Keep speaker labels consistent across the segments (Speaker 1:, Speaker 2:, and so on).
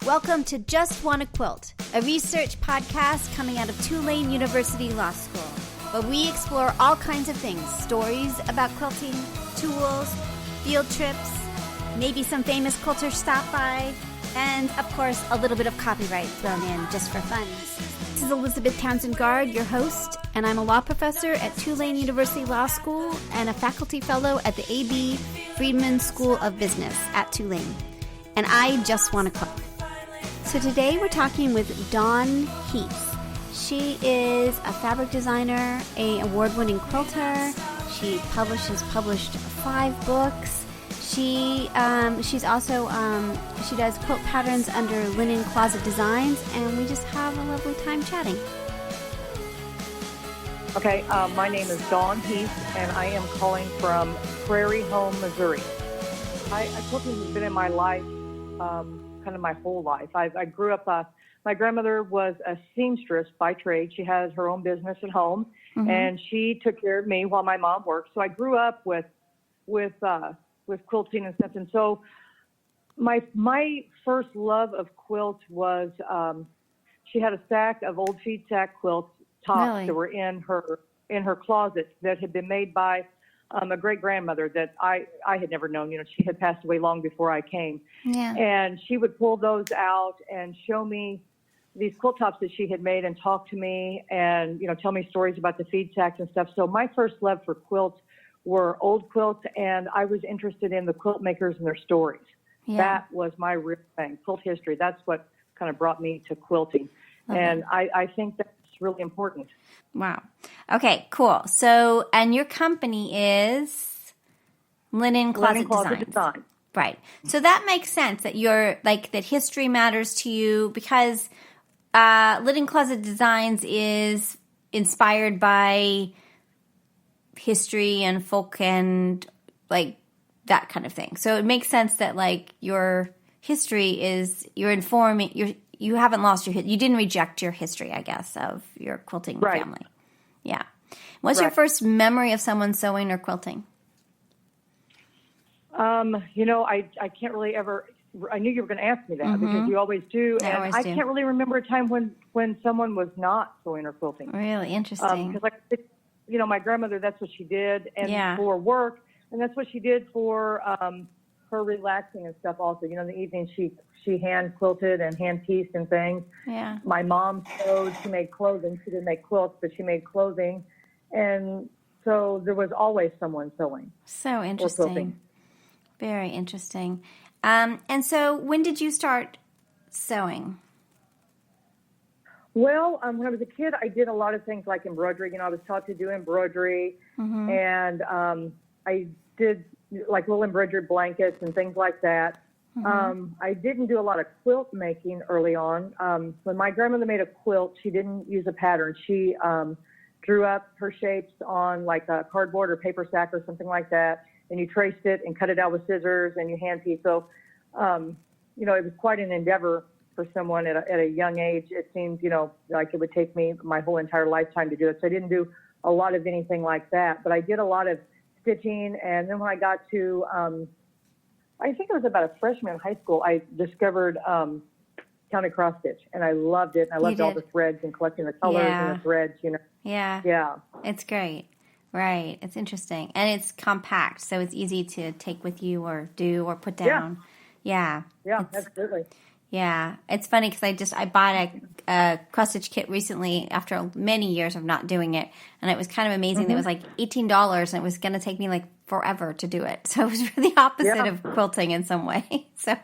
Speaker 1: Welcome to Just Wanna Quilt, a research podcast coming out of Tulane University Law School, where we explore all kinds of things, stories about quilting, tools, field trips, maybe some famous quilters stop by, and, of course, a little bit of copyright thrown in just for fun. This is Elizabeth Townsend Guard, your host, and I'm a law professor at Tulane University Law School and a faculty fellow at the A.B. Friedman School of Business at Tulane. And I just want to quilt. So today we're talking with Dawn Heese. She is a fabric designer, an award-winning quilter. She has published 5 books. She's also she does quilt patterns under Linen Closet Designs, and we just have a lovely time chatting.
Speaker 2: Okay, my name is Dawn Heese, and I am calling from Prairie Home, Missouri. Quilting has been in my life kind of my whole life. I grew up, my grandmother was a seamstress by trade. She has her own business at home, and she took care of me while my mom worked. So I grew up with quilting and stuff. And so my first love of quilt was, she had a stack of old feed sack quilts, tops that were in her closet that had been made by a great grandmother that I had never known. You know, she had passed away long before I came. Yeah. And she would pull those out and show me these quilt tops that she had made and talk to me and, you know, tell me stories about the feed sacks and stuff. So my first love for quilts were old quilts, and I was interested in the quilt makers and their stories. Yeah. That was my real thing, quilt history. That's what kind of brought me to quilting. And I think that's really important.
Speaker 1: Wow. Okay, cool. So, and your company is Linen Closet Designs. Right. So that makes sense that you're like that history matters to you because Linen Closet Designs is inspired by history and folk and like that kind of thing. So it makes sense that like your history is you're informing you haven't lost you didn't reject your history, I guess, of your quilting family. Yeah. What's your first memory of someone sewing or quilting?
Speaker 2: You know, I can't really ever. I knew you were going to ask me that because you always do, and I can't really remember a time when someone was not sewing or quilting.
Speaker 1: Really interesting.
Speaker 2: Because you know, my grandmother, that's what she did, and for work, and that's what she did for her relaxing and stuff. Also, you know, in the evening she hand quilted and hand pieced and things. Yeah. My mom sewed. She made clothing. She didn't make quilts, but she made clothing, and so there was always someone sewing.
Speaker 1: So interesting. Very interesting. And so, when did you start sewing?
Speaker 2: Well, when I was a kid, I did a lot of things like embroidery. You know, I was taught to do embroidery, and I did like little embroidery blankets and things like that. I didn't do a lot of quilt making early on. When my grandmother made a quilt, she didn't use a pattern. She drew up her shapes on like a cardboard or paper sack or something like that, and you traced it and cut it out with scissors and you hand pieced. So, you know, it was quite an endeavor for someone at a young age. It seemed, you know, like it would take me my whole entire lifetime to do it. So I didn't do a lot of anything like that, but I did a lot of stitching. And then when I got to, I think it was about a freshman in high school, I discovered counted cross stitch, and I loved it. I loved all the threads and collecting the colors and the threads, you know. Yeah. Yeah.
Speaker 1: It's great. Right. It's interesting. And it's compact, so it's easy to take with you or do or put down. Yeah.
Speaker 2: Yeah, absolutely.
Speaker 1: Yeah. It's funny because I bought a cross stitch kit recently after many years of not doing it. And it was kind of amazing. It was like $18 and it was going to take me like forever to do it. So it was really the opposite of quilting in some way. So,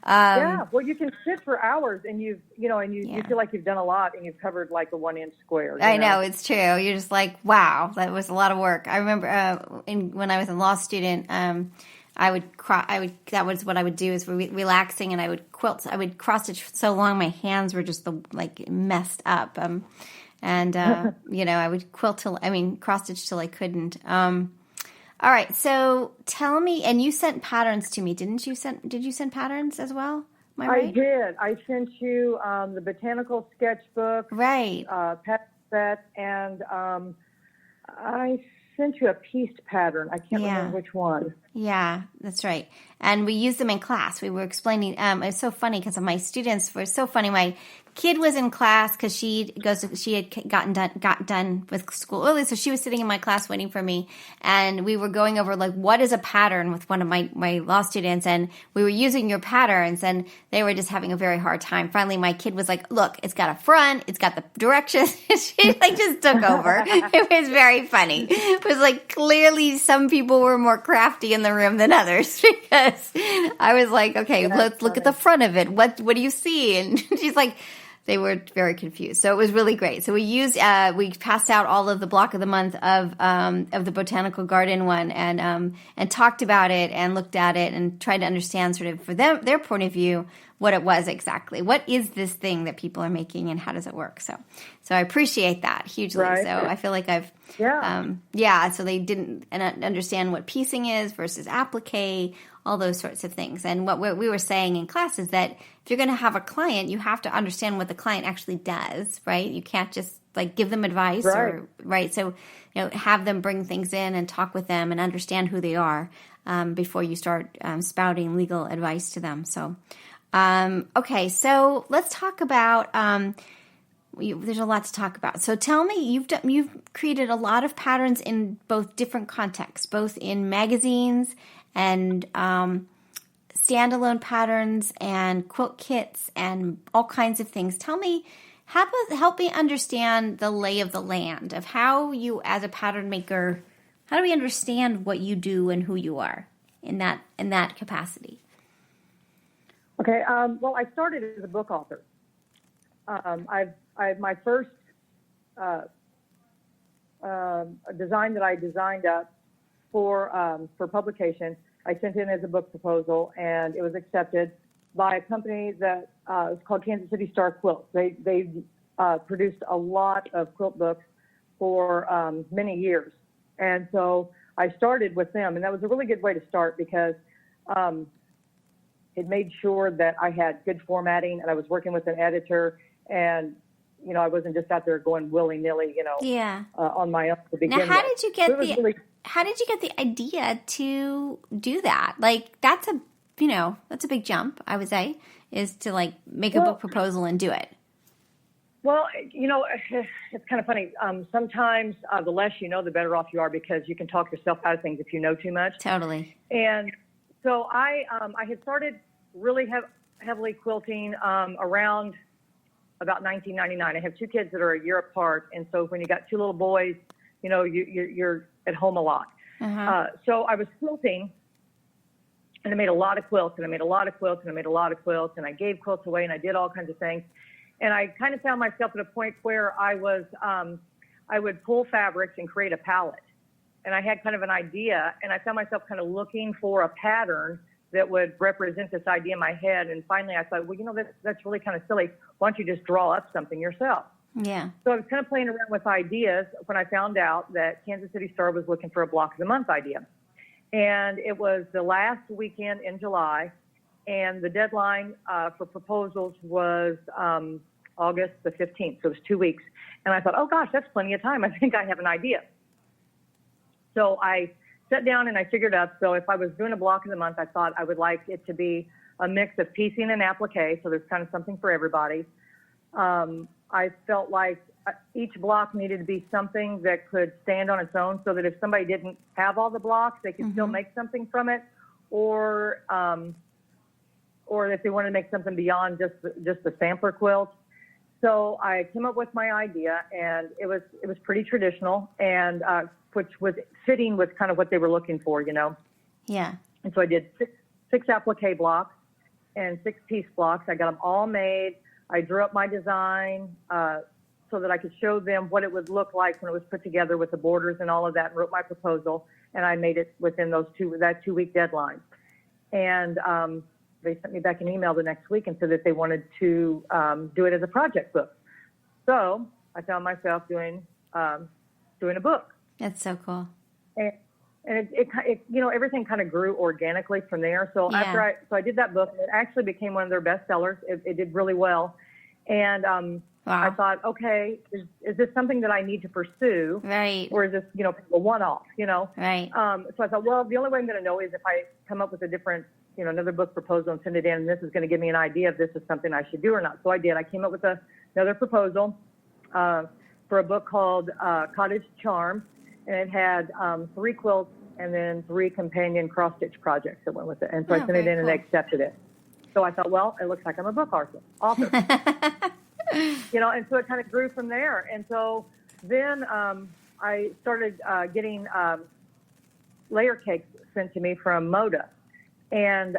Speaker 2: well, you can sit for hours and you feel like you've done a lot and you've covered like a 1-inch square.
Speaker 1: I know, it's true. You're just like, wow, that was a lot of work. I remember when I was a law student, that was what I would do is relaxing, and I would quilt. I would cross stitch so long my hands were just messed up. You know, I would cross stitch till I couldn't. All right, so tell me, and you sent patterns to me, didn't you? Did you send patterns as well? Am I right?
Speaker 2: I did. I sent you the botanical sketchbook,
Speaker 1: right?
Speaker 2: Pet set, and I sent you a pieced pattern. I can't remember which one.
Speaker 1: Yeah, that's right. And we used them in class. We were explaining. It's so funny because my students were so funny. My kid was in class because she had got done with school early, so she was sitting in my class waiting for me, and we were going over like what is a pattern with one of my law students, and we were using your patterns, and they were just having a very hard time. Finally, my kid was like, "Look, it's got a front, it's got the directions." She like just took over. It was very funny. It was like clearly some people were more crafty in the room than others because I was like, "Okay, let's look at the front of it. What do you see?" And she's like. They were very confused. So it was really great. So we passed out all of the block of the month of the botanical garden one and talked about it and looked at it and tried to understand sort of for their point of view what it was exactly. What is this thing that people are making and how does it work? So I appreciate that hugely. Right. So I feel like I've so they didn't understand what piecing is versus applique, all those sorts of things. And what we were saying in class is that if you're going to have a client, you have to understand what the client actually does, right? You can't just like give them advice right? So, have them bring things in and talk with them and understand who they are before you start spouting legal advice to them. So, okay. So let's talk about, there's a lot to talk about. So tell me, you've created a lot of patterns in both different contexts, both in magazines and standalone patterns and quilt kits and all kinds of things. Tell me, help me understand the lay of the land of how you, as a pattern maker, how do we understand what you do and who you are in that capacity?
Speaker 2: Okay. Well, I started as a book author. My first design that I designed up for publication, I sent in as a book proposal, and it was accepted by a company that is called Kansas City Star Quilt. They produced a lot of quilt books for many years, and so I started with them, and that was a really good way to start because it made sure that I had good formatting, and I was working with an editor, and I wasn't just out there going willy-nilly, on my own to begin with.
Speaker 1: Now, how did you get the idea to do that? Like, that's a big jump, I would say, is to like make a book proposal and do it.
Speaker 2: Well, it's kind of funny. Sometimes the less you know, the better off you are because you can talk yourself out of things if you know too much.
Speaker 1: Totally.
Speaker 2: And so I had started really heavily quilting around about 1999. I have two kids that are a year apart, and so when you got two little boys, you're at home a lot. Uh-huh. So I was quilting, and I made a lot of quilts, and I made a lot of quilts, and I made a lot of quilts, and I gave quilts away, and I did all kinds of things. And I kind of found myself at a point where I would pull fabrics and create a palette. And I had kind of an idea, and I found myself kind of looking for a pattern that would represent this idea in my head. And finally I thought, well, that's really kind of silly. Why don't you just draw up something yourself?
Speaker 1: Yeah.
Speaker 2: So I was kind of playing around with ideas when I found out that Kansas City Star was looking for a block of the month idea. And it was the last weekend in July, and the deadline for proposals was August the 15th, so it was 2 weeks. And I thought, oh gosh, that's plenty of time. I think I have an idea. So I sat down and I figured out, so if I was doing a block of the month, I thought I would like it to be a mix of piecing and applique, so there's kind of something for everybody. I felt like each block needed to be something that could stand on its own, so that if somebody didn't have all the blocks, they could still make something from it, or if they wanted to make something beyond just the sampler quilt. So I came up with my idea, and it was pretty traditional, and which was fitting with kind of what they were looking for,
Speaker 1: Yeah.
Speaker 2: And so I did six applique blocks and 6 piece blocks. I got them all made. I drew up my design so that I could show them what it would look like when it was put together with the borders and all of that, and wrote my proposal, and I made it within that 2 week deadline. And they sent me back an email the next week and said that they wanted to do it as a project book. So I found myself doing a book.
Speaker 1: That's so cool.
Speaker 2: And it everything kind of grew organically from there. So I did that book, and it actually became one of their bestsellers. It did really well. And I
Speaker 1: Wow.
Speaker 2: thought, okay, is this something that I need to pursue?
Speaker 1: Right.
Speaker 2: Or is this, a one-off,
Speaker 1: Right.
Speaker 2: So I thought, well, the only way I'm going to know is if I come up with a different, another book proposal and send it in, and this is going to give me an idea if this is something I should do or not. So I did. I came up with another proposal for a book called Cottage Charm, and it had 3 quilts and then 3 companion cross-stitch projects that went with it. And so I sent it in and they accepted it. So I thought, well, it looks like I'm a book author. And so it kind of grew from there. And so then I started getting layer cakes sent to me from Moda. And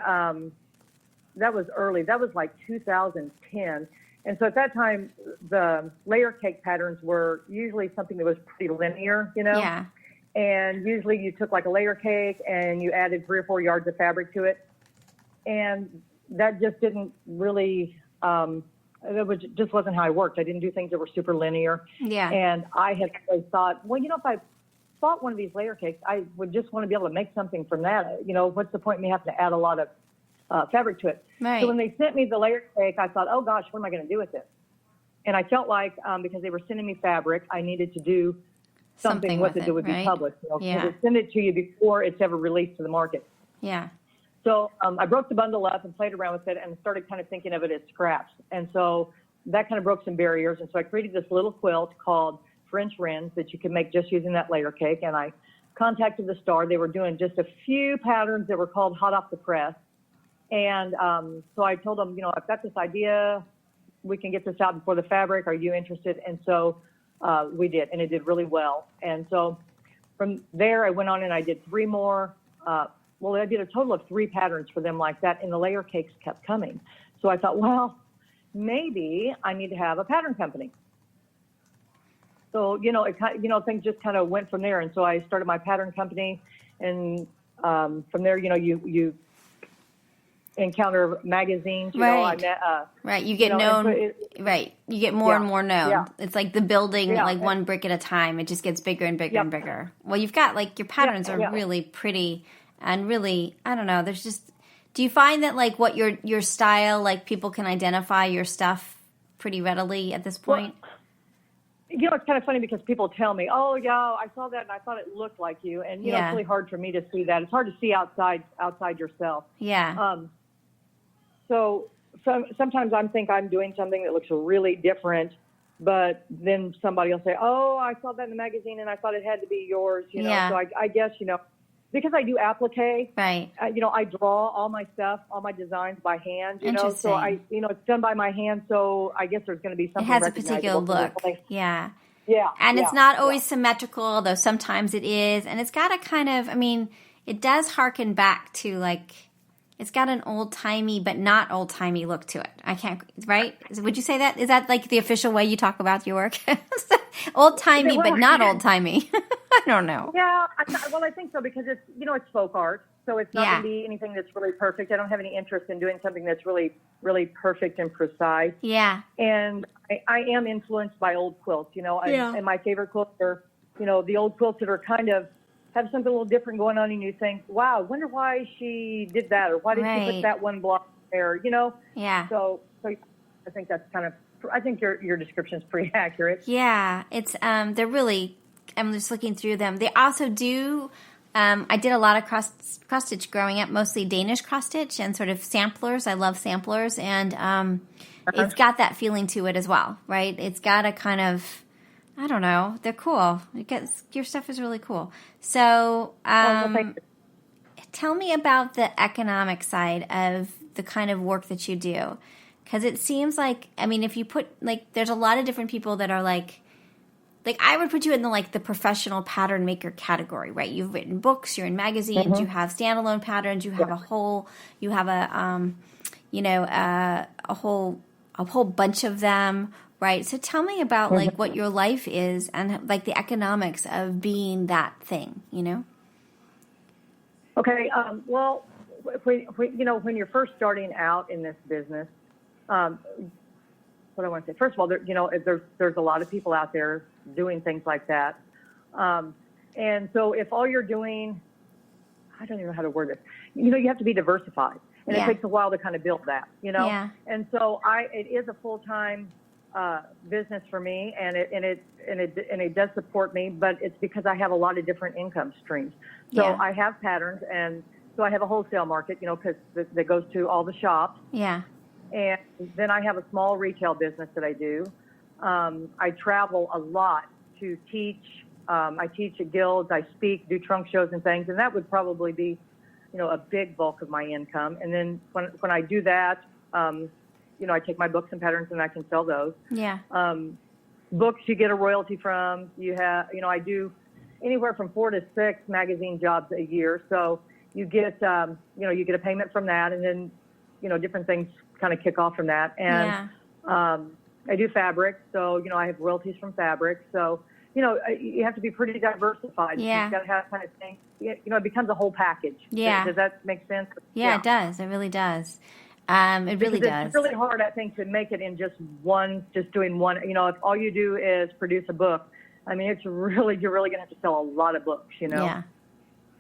Speaker 2: that was early. That was like 2010. And so at that time, the layer cake patterns were usually something that was pretty linear,
Speaker 1: Yeah.
Speaker 2: And usually you took like a layer cake and you added 3 or 4 yards of fabric to it. And that just didn't really, just wasn't how I worked. I didn't do things that were super linear.
Speaker 1: Yeah.
Speaker 2: And I had always thought, well, if I bought one of these layer cakes, I would just want to be able to make something from that. What's the point in me having to add a lot of fabric to it?
Speaker 1: Right.
Speaker 2: So when they sent me the layer cake, I thought, oh gosh, what am I going to do with this? And I felt like because they were sending me fabric, I needed to do something with it that would be published.
Speaker 1: Yeah.
Speaker 2: They send it to you before it's ever released to the market.
Speaker 1: Yeah.
Speaker 2: So I broke the bundle up and played around with it and started kind of thinking of it as scraps. And so that kind of broke some barriers. And so I created this little quilt called French Wrens that you can make just using that layer cake. And I contacted the Star. They were doing just a few patterns that were called hot off the press. And so I told them, I've got this idea. We can get this out before the fabric. Are you interested? And so we did, and it did really well. And so from there, I went on and I did 3 more. I did a total of 3 patterns for them like that, and the layer cakes kept coming. So I thought, well, maybe I need to have a pattern company. So, things just kind of went from there. And so I started my pattern company, and from there, you encounter magazines.
Speaker 1: Right.
Speaker 2: I met,
Speaker 1: right. You get known. Right. You get more and more known. Yeah. It's like the building, like one brick at a time. It just gets bigger and bigger and bigger. Well, you've got like your patterns are really pretty and really, I don't know. There's just, do you find that like what your style, like people can identify your stuff pretty readily at this point?
Speaker 2: Well, it's kind of funny because people tell me, oh, yeah, I saw that and I thought it looked like you. And, it's really hard for me to see that. It's hard to see outside yourself.
Speaker 1: Yeah.
Speaker 2: So sometimes I think I'm doing something that looks really different, but then somebody will say, oh, I saw that in the magazine and I thought it had to be yours. So I guess, because I do applique,
Speaker 1: right.
Speaker 2: I draw all my stuff, all my designs by hand,
Speaker 1: Interesting.
Speaker 2: so it's done by my hand. So I guess there's going to be something.
Speaker 1: It has a particular look. Yeah.
Speaker 2: Yeah.
Speaker 1: And it's not always symmetrical, though sometimes it is. And it's got a kind of, it does harken back to like, it's got an old-timey but not old-timey look to it. I can't, right? Would you say that? Is that like the official way you talk about your work? Old-timey but not old-timey. I don't know.
Speaker 2: Yeah, I think so because it's, it's folk art. So it's not going to be anything that's really perfect. I don't have any interest in doing something that's really, really perfect and precise.
Speaker 1: Yeah.
Speaker 2: And I am influenced by old quilts, and my favorite quilts are, the old quilts that are kind of, have something a little different going on, and you think, wow, wonder why she did that, or why did she put that one block there,
Speaker 1: Yeah.
Speaker 2: So I think that's kind of, I think your description is pretty accurate.
Speaker 1: Yeah, it's, they're really, I'm just looking through them. They also do, I did a lot of cross stitch growing up, mostly Danish cross stitch and sort of samplers. I love samplers, and it's got that feeling to it as well, right? It's got a kind of, I don't know. They're cool. Your stuff is really cool. So, tell me about the economic side of the kind of work that you do. Because it seems like, if you put, like, there's a lot of different people that are like I would put you in the professional pattern maker category, right? You've written books, you're in magazines, you have standalone patterns, you have a whole bunch of them. Right. So tell me about what your life is and the economics of being that thing,
Speaker 2: Okay. Well, when you're first starting out in this business, what I want to say, first of all, there's a lot of people out there doing things like that. And so if all you're doing, I don't even know how to word this, you have to be diversified, and it takes a while to kind of build that,
Speaker 1: Yeah.
Speaker 2: And so it is a full-time business for me, and it does support me, but it's because I have a lot of different income streams. So
Speaker 1: Yeah.
Speaker 2: I have patterns, and so I have a wholesale market, because that goes to all the shops.
Speaker 1: Yeah.
Speaker 2: And then I have a small retail business that I do. I travel a lot to teach. I teach at guilds. I speak, do trunk shows and things, and that would probably be, a big bulk of my income. And then when I do that, I take my books and patterns and I can sell those.
Speaker 1: Yeah.
Speaker 2: Books you get a royalty from. You have, I do anywhere from 4 to 6 magazine jobs a year. So you get, you get a payment from that, and then, different things kind of kick off from that. And I do fabric, so I have royalties from fabric. So you have to be pretty diversified.
Speaker 1: Yeah.
Speaker 2: You've got to have kind of things. It becomes a whole package.
Speaker 1: Yeah.
Speaker 2: Does that make sense?
Speaker 1: Yeah, it does. It really does. It really does.
Speaker 2: It's really hard, I think, to make it in just doing one. If all you do is produce a book, I mean, you're really going to have to sell a lot of books.
Speaker 1: Yeah.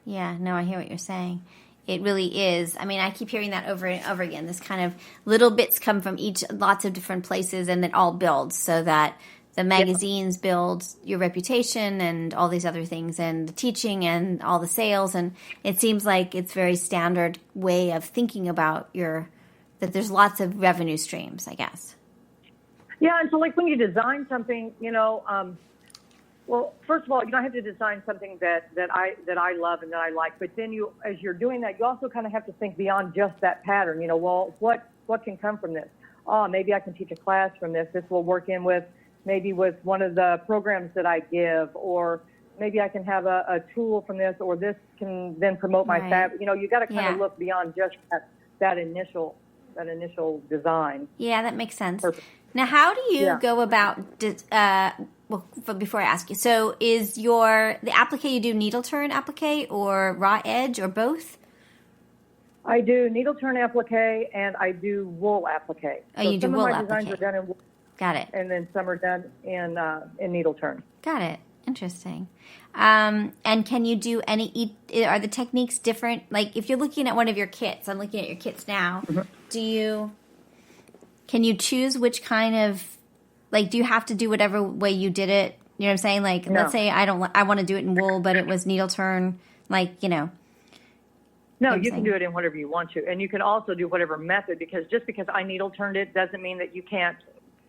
Speaker 1: Yeah. No, I hear what you're saying. It really is. I mean, I keep hearing that over and over again. This kind of little bits come from lots of different places, and it all builds so that the magazines build your reputation and all these other things, and the teaching and all the sales. And it seems like it's very standard way of thinking about that there's lots of revenue streams, I guess.
Speaker 2: Yeah. And so like when you design something, well, first of all, I have to design something that I love and that I like. But then as you're doing that, you also kind of have to think beyond just that pattern. Well, what can come from this? Oh, maybe I can teach a class from this. This will work in with one of the programs that I give, or maybe I can have a tool from this, or this can then promote my fabric. You got to kind of look beyond just that initial design.
Speaker 1: Yeah, that makes sense. Perfect. Now, how do you go about? Before I ask you, so is the applique you do needle turn applique or raw edge or both?
Speaker 2: I do needle turn applique and I do wool applique.
Speaker 1: Oh, you do wool applique.
Speaker 2: Some of my designs are done in wool.
Speaker 1: Got it.
Speaker 2: And then some are done in needle turn.
Speaker 1: Got it. Interesting. And can you do are the techniques different? Like if you're looking at one of your kits, I'm looking at your kits now. Mm-hmm. Can you choose which kind of, do you have to do whatever way you did it? You know what I'm saying? Like, no. Let's say I want to do it in wool, but it was needle turn,
Speaker 2: No, you can do it in whatever you want to. And you can also do whatever method, because just because I needle turned it doesn't mean that you can't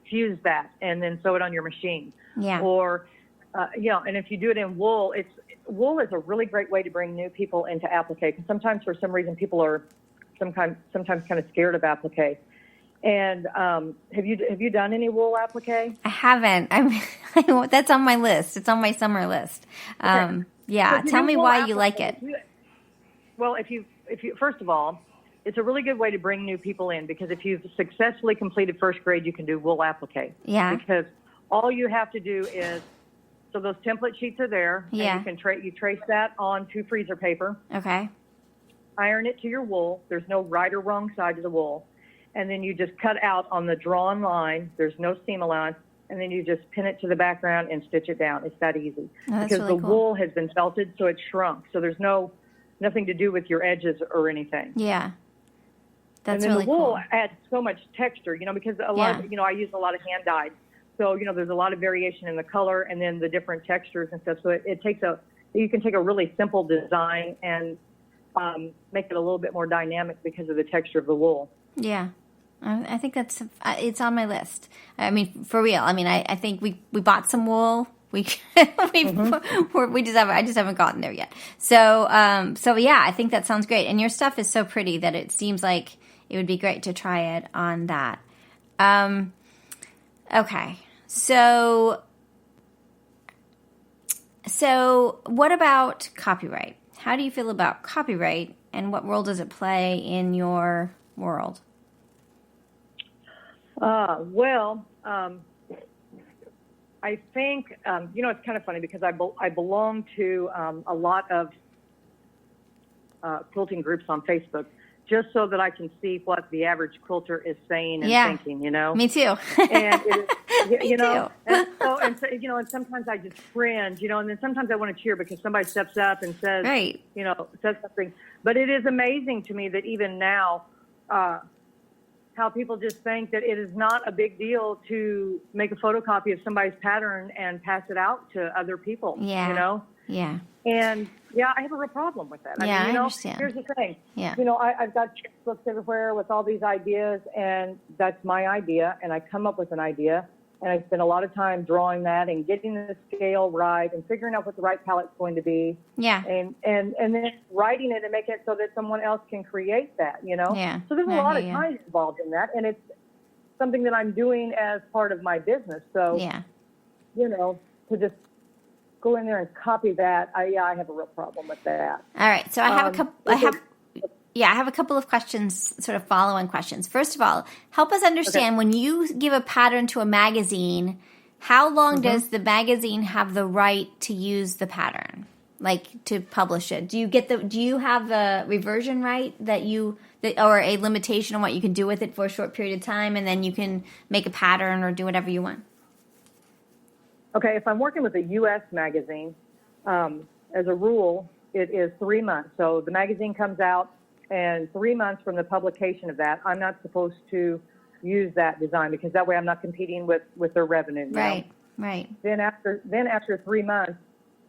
Speaker 2: fuse that and then sew it on your machine.
Speaker 1: Yeah.
Speaker 2: Or, and if you do it in wool, wool is a really great way to bring new people into applique. Because sometimes for some reason people are sometimes kind of scared of applique. And have you done any wool applique? I
Speaker 1: haven't. That's on my list. It's on my summer list.
Speaker 2: Okay.
Speaker 1: Yeah. Tell me why you like it.
Speaker 2: Well, if you first of all, it's a really good way to bring new people in, because if you've successfully completed first grade, you can do wool applique.
Speaker 1: Yeah.
Speaker 2: Because all you have to do is, so those template sheets are there.
Speaker 1: Yeah.
Speaker 2: And you trace that onto freezer paper.
Speaker 1: Okay.
Speaker 2: Iron it to your wool. There's no right or wrong side to the wool. And then you just cut out on the drawn line. There's no seam allowance. And then you just pin it to the background and stitch it down. It's that easy.
Speaker 1: Oh,
Speaker 2: because
Speaker 1: really
Speaker 2: the wool has been felted, so it's shrunk. So there's nothing to do with your edges or anything.
Speaker 1: Yeah. That's
Speaker 2: and then
Speaker 1: really
Speaker 2: the wool
Speaker 1: cool.
Speaker 2: adds so much texture, because a lot of, I use a lot of hand dyed. So, there's a lot of variation in the color and then the different textures and stuff. So you can take a really simple design and make it a little bit more dynamic because of the texture of the wool.
Speaker 1: Yeah. I think it's on my list. I mean, for real. I mean, I think we bought some wool. I just haven't gotten there yet. So yeah, I think that sounds great. And your stuff is so pretty that it seems like it would be great to try it on that. Okay. So what about copyright? How do you feel about copyright, and what role does it play in your world?
Speaker 2: I think, it's kind of funny because I belong to a lot of quilting groups on Facebook, just so that I can see what the average quilter is saying and thinking,
Speaker 1: Me too.
Speaker 2: And
Speaker 1: Me too.
Speaker 2: And sometimes I just cringe, and then sometimes I want to cheer because somebody steps up and says, says something. But it is amazing to me that even now, how people just think that it is not a big deal to make a photocopy of somebody's pattern and pass it out to other people.
Speaker 1: Yeah.
Speaker 2: You know?
Speaker 1: Yeah.
Speaker 2: And I have a real problem with that.
Speaker 1: Yeah,
Speaker 2: I mean,
Speaker 1: I understand.
Speaker 2: Here's the thing.
Speaker 1: Yeah.
Speaker 2: I've got books everywhere with all these ideas, and that's my idea, and I come up with an idea, and I spend a lot of time drawing that and getting the scale right and figuring out what the right palette's going to be.
Speaker 1: Yeah.
Speaker 2: And then writing it and making it so that someone else can create that,
Speaker 1: Yeah.
Speaker 2: So there's a lot of
Speaker 1: Yeah.
Speaker 2: time involved in that, and it's something that I'm doing as part of my business. So,
Speaker 1: Yeah.
Speaker 2: To just go in there and copy that, I have a real problem with that.
Speaker 1: All right. So I have a couple. I have a couple of questions, sort of follow-on questions. First of all, help us understand when you give a pattern to a magazine, how long does the magazine have the right to use the pattern, like to publish it? Do you have a reversion right or a limitation on what you can do with it for a short period of time, and then you can make a pattern or do whatever you want?
Speaker 2: Okay, if I'm working with a U.S. magazine, as a rule, it is 3 months. So the magazine comes out, and 3 months from the publication of that, I'm not supposed to use that design because that way I'm not competing with their revenue.
Speaker 1: Right, right.
Speaker 2: Then after 3 months,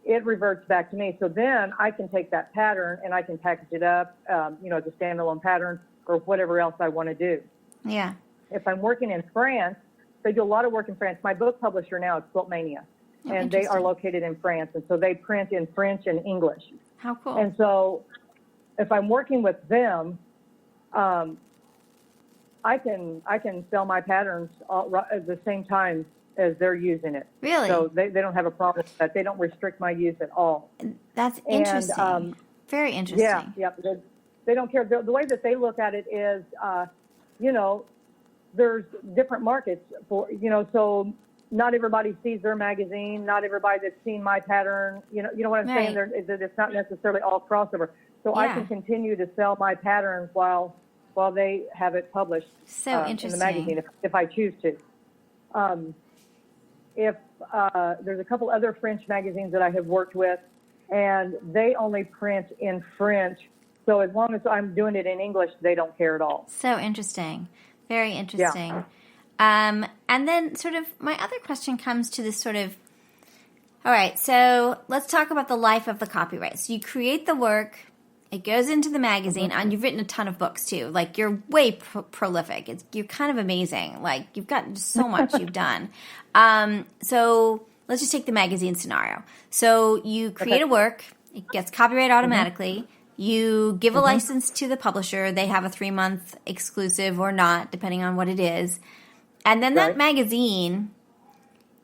Speaker 2: it reverts back to me. So then I can take that pattern and I can package it up, as a standalone pattern or whatever else I want to do.
Speaker 1: Yeah.
Speaker 2: If I'm working in France, they do a lot of work in France. My book publisher now is Quiltmania, and they are located in France, and so they print in French and English.
Speaker 1: How cool!
Speaker 2: And so, if I'm working with them, I can sell my patterns at the same time as they're using it.
Speaker 1: Really?
Speaker 2: So they don't have a problem with that. They don't restrict my use at all.
Speaker 1: That's interesting. And, very interesting.
Speaker 2: Yeah. They don't care. The way that they look at it is, there's different markets for, so not everybody sees their magazine, not everybody that's seen my pattern, you know what I'm saying? It's not necessarily all crossover. So I can continue to sell my patterns while they have it published in the magazine if I choose to. There's a couple other French magazines that I have worked with, and they only print in French. So as long as I'm doing it in English, they don't care at all.
Speaker 1: So interesting. Very interesting. Yeah. And then sort of my other question comes to this sort of, all right, so let's talk about the life of the copyright. So you create the work, it goes into the magazine, and you've written a ton of books too. Like you're way prolific. You're kind of amazing. Like you've got so much you've done. So let's just take the magazine scenario. So you create a work, it gets copyrighted automatically. You give a license to the publisher. They have a 3-month exclusive or not, depending on what it is. And then that magazine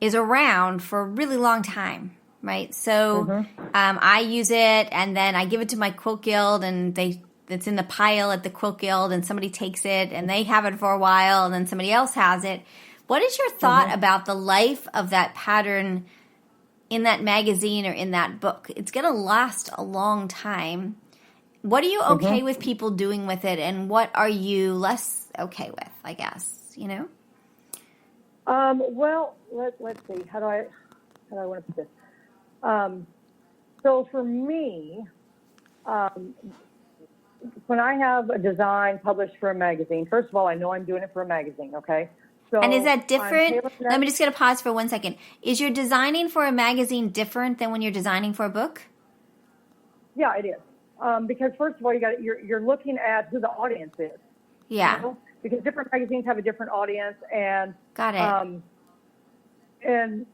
Speaker 1: is around for a really long time, right? So I use it, and then I give it to my quilt guild, and it's in the pile at the quilt guild, and somebody takes it, and they have it for a while, and then somebody else has it. What is your thought about the life of that pattern in that magazine or in that book? It's going to last a long time. What are you okay with people doing with it, and what are you less okay with, I guess,
Speaker 2: Well, let's see. How do I want to put this? So for me, when I have a design published for a magazine, first of all, I know I'm doing it for a magazine, okay? So
Speaker 1: and is that different? Let me just get a pause for 1 second. Is your designing for a magazine different than when you're designing for a book?
Speaker 2: Yeah, it is. Because first of all, you're looking at who the audience is.
Speaker 1: Yeah.
Speaker 2: Because different magazines have a different audience, and
Speaker 1: got it.
Speaker 2: There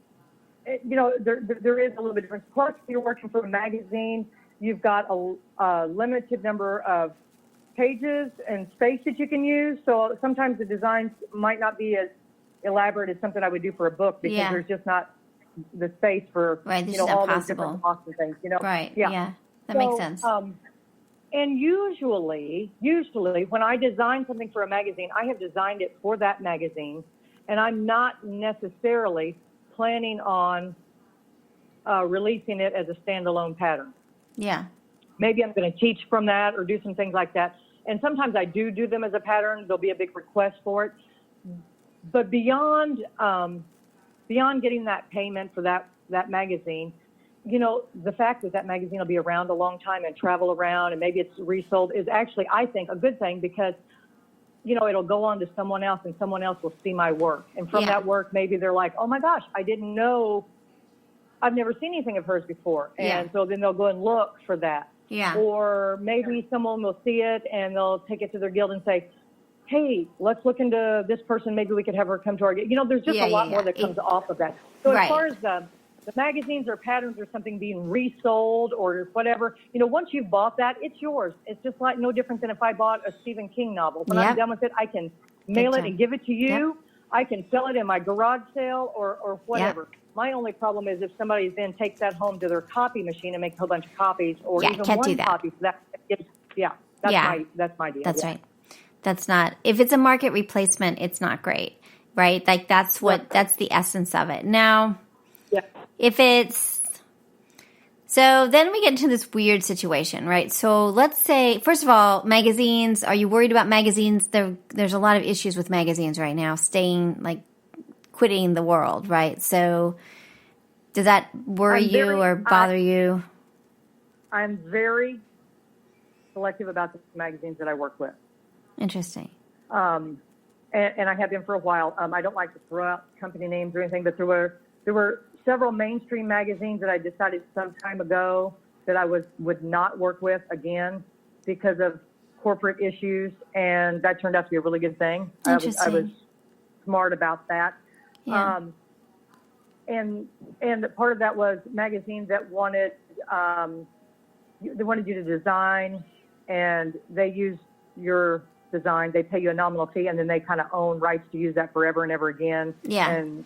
Speaker 2: is a little bit difference. Plus, you're working for a magazine, you've got a limited number of pages and space that you can use. So sometimes the designs might not be as elaborate as something I would do for a book because there's just not the space for all those different blocks and things.
Speaker 1: Right. Yeah. That makes sense.
Speaker 2: And usually when I design something for a magazine, I have designed it for that magazine, and I'm not necessarily planning on releasing it as a standalone pattern.
Speaker 1: Yeah.
Speaker 2: Maybe I'm going to teach from that or do some things like that. And sometimes I do them as a pattern. There'll be a big request for it. But beyond getting that payment for that magazine, the fact that magazine will be around a long time and travel around and maybe it's resold is actually, I think, a good thing because, it'll go on to someone else and someone else will see my work. And from that work, maybe they're like, oh my gosh, I didn't know, I've never seen anything of hers before. And so then they'll go and look for that.
Speaker 1: Yeah.
Speaker 2: Or maybe someone will see it and they'll take it to their guild and say, hey, let's look into this person. Maybe we could have her come to our guild. There's just a lot more that comes off of that. So as far as the magazines or patterns or something being resold or whatever, once you've bought that, it's yours. It's just like no different than if I bought a Stephen King novel. When I'm done with it, I can mail it and give it to you. Yep. I can sell it in my garage sale or whatever. Yep. My only problem is if somebody then takes that home to their copy machine and makes a whole bunch of copies or even one copy. So that's my deal.
Speaker 1: That's right. That's not, if it's a market replacement, it's not great, right? Like that's the essence of it. Now, if it's, so then we get into this weird situation, right? So let's say, first of all, magazines, are you worried about magazines? There's a lot of issues with magazines right now, quitting the world, right? So does that worry you or bother you?
Speaker 2: I'm very selective about the magazines that I work with.
Speaker 1: Interesting.
Speaker 2: And I have been for a while. I don't like to throw out company names or anything, but there were several mainstream magazines that I decided some time ago that I would not work with again because of corporate issues, and that turned out to be a really good thing.
Speaker 1: Interesting.
Speaker 2: I was smart about that.
Speaker 1: Yeah.
Speaker 2: And part of that was magazines that wanted you to design, and they use your design. They pay you a nominal fee, and then they kind of own rights to use that forever and ever again.
Speaker 1: Yeah.
Speaker 2: And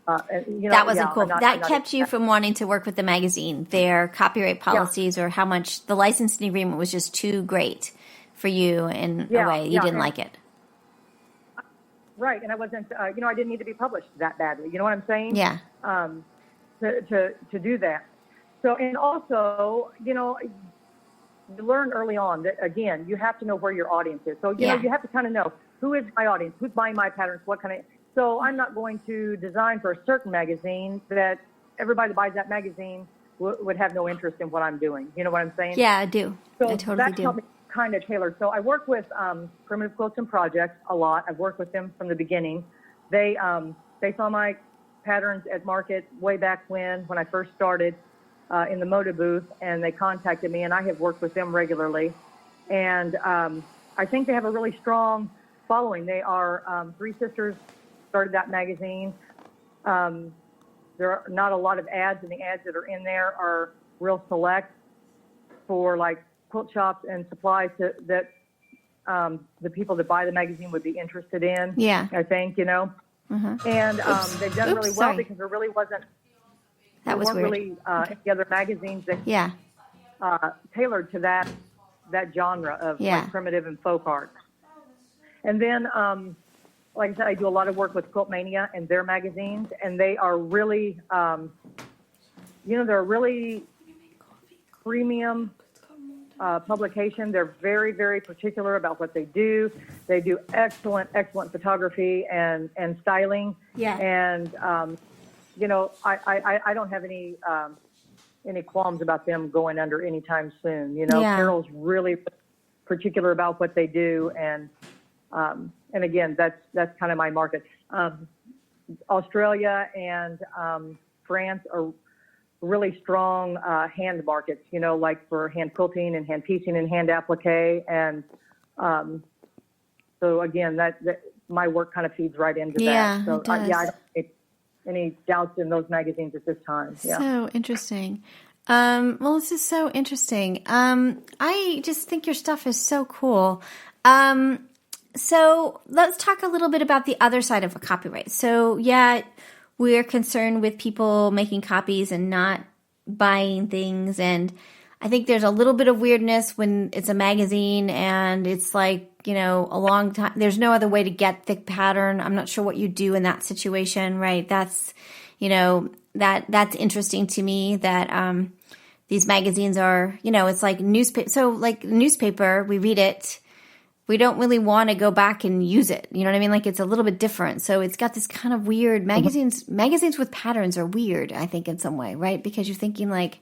Speaker 1: that wasn't cool. That kept you from wanting to work with the magazine. Their copyright policies or how much the licensing agreement was just too great for you in a way. You didn't like it.
Speaker 2: Right. And I wasn't, I didn't need to be published that badly. You know what I'm saying?
Speaker 1: Yeah.
Speaker 2: To do that. So, and also, you learn early on that, again, you have to know where your audience is. So, you have to kind of know who is my audience, who's buying my patterns, what kind of, so I'm not going to design for a certain magazine that everybody that buys that magazine would have no interest in what I'm doing. You know what I'm saying?
Speaker 1: Yeah, I do.
Speaker 2: So
Speaker 1: I totally
Speaker 2: that's
Speaker 1: do.
Speaker 2: helped me kind of tailor. So I work with Primitive Quilts and Projects a lot. I've worked with them from the beginning. They saw my patterns at market way back when I first started in the Moda booth, and they contacted me, and I have worked with them regularly. And I think they have a really strong following. They are three sisters, started that magazine. There are not a lot of ads, and the ads that are in there are real select for like quilt shops and supplies that the people that buy the magazine would be interested in.
Speaker 1: Yeah.
Speaker 2: I think, And they've done really well because there really wasn't,
Speaker 1: that was weird.
Speaker 2: Really any other magazines that tailored to that genre of like primitive and folk art. And then, like I said, I do a lot of work with Quilt Mania and their magazines, and they are really, they're a really premium publication. They're very, very particular about what they do. They do excellent photography and styling.
Speaker 1: Yeah.
Speaker 2: And, I don't have any qualms about them going under anytime soon. Carol's really particular about what they do, and again, that's kind of my market. Australia and France are really strong hand markets, like for hand quilting and hand piecing and hand applique. And so again, that my work kind of feeds right into that. So
Speaker 1: it does.
Speaker 2: I don't have any doubts in those magazines at this time. Yeah.
Speaker 1: So interesting. Well, this is so interesting. I just think your stuff is so cool. So let's talk a little bit about the other side of a copyright. So we're concerned with people making copies and not buying things. And I think there's a little bit of weirdness when it's a magazine and it's like, a long time. There's no other way to get the pattern. I'm not sure what you do in that situation, right? That's, that's interesting to me that these magazines are, it's like newspaper. So like newspaper, we read it. We don't really want to go back and use it. You know what I mean? Like it's a little bit different. So it's got this kind of weird magazines with patterns are weird, I think, in some way, right? Because you're thinking like,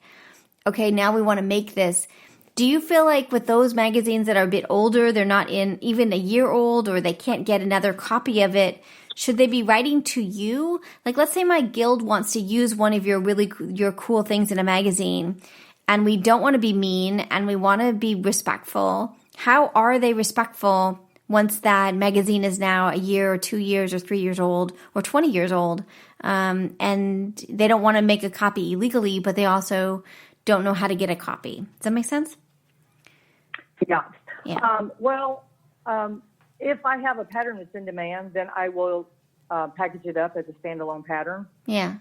Speaker 1: okay, now we want to make this. Do you feel like with those magazines that are a bit older, they're not in even a year old, or they can't get another copy of it, should they be writing to you? Like, let's say my guild wants to use one of your cool things in a magazine, and we don't want to be mean and we want to be respectful. How are they respectful once that magazine is now a year or 2 years or 3 years old or 20 years old? And they don't want to make a copy illegally, but they also don't know how to get a copy. Does that make sense?
Speaker 2: Yeah.
Speaker 1: Yeah.
Speaker 2: If I have a pattern that's in demand, then I will package it up as a standalone pattern.
Speaker 1: Yeah.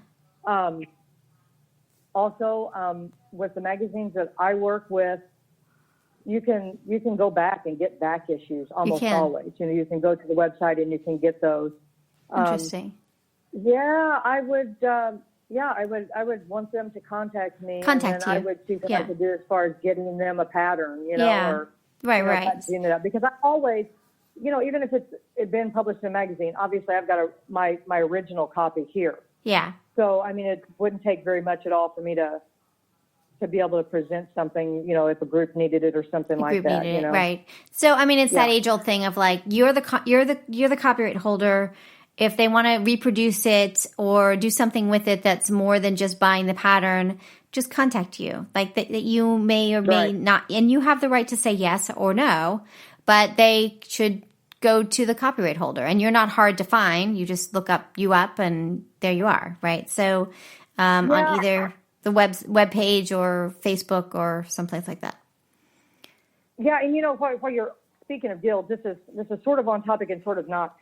Speaker 2: Also, with the magazines that I work with, you can go back and get back issues almost always. You can go to the website and you can get those.
Speaker 1: Interesting.
Speaker 2: I would want them to contact me.
Speaker 1: Contact
Speaker 2: and
Speaker 1: you.
Speaker 2: I would see what I could do as far as getting them a pattern, or
Speaker 1: right.
Speaker 2: packaging it up. Because I always, even if it's been published in a magazine, obviously I've got my original copy here.
Speaker 1: Yeah.
Speaker 2: So, it wouldn't take very much at all for me to be able to present something, if a group needed it or something like that.
Speaker 1: Right. So, it's that age-old thing of like, you're the copyright holder. If they want to reproduce it or do something with it that's more than just buying the pattern, just contact you. Like that you may or may not, and you have the right to say yes or no, but they should go to the copyright holder. And you're not hard to find. You just look you up and there you are, right? So on either the web page or Facebook or someplace like that.
Speaker 2: Yeah, and while you're speaking of guilds, this is sort of on topic and sort of not.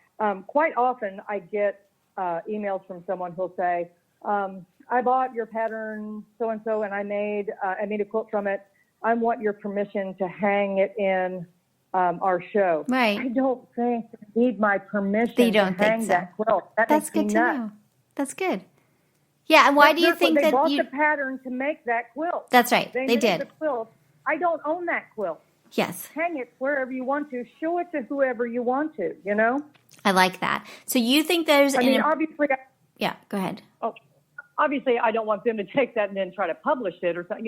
Speaker 2: Quite often I get emails from someone who'll say, I bought your pattern so-and-so and I made a quilt from it. I want your permission to hang it in our show.
Speaker 1: Right.
Speaker 2: I don't think they need my permission to hang that quilt.
Speaker 1: That's good to know. That's good. Yeah, and why do you think that
Speaker 2: they bought the pattern to make that quilt?
Speaker 1: That's right.
Speaker 2: They
Speaker 1: did.
Speaker 2: The quilt. I don't own that quilt.
Speaker 1: Yes.
Speaker 2: Hang it wherever you want to. Show it to whoever you want to,
Speaker 1: I like that. So you think there's...
Speaker 2: obviously...
Speaker 1: Yeah, go ahead.
Speaker 2: Oh, obviously, I don't want them to take that and then try to publish it or something,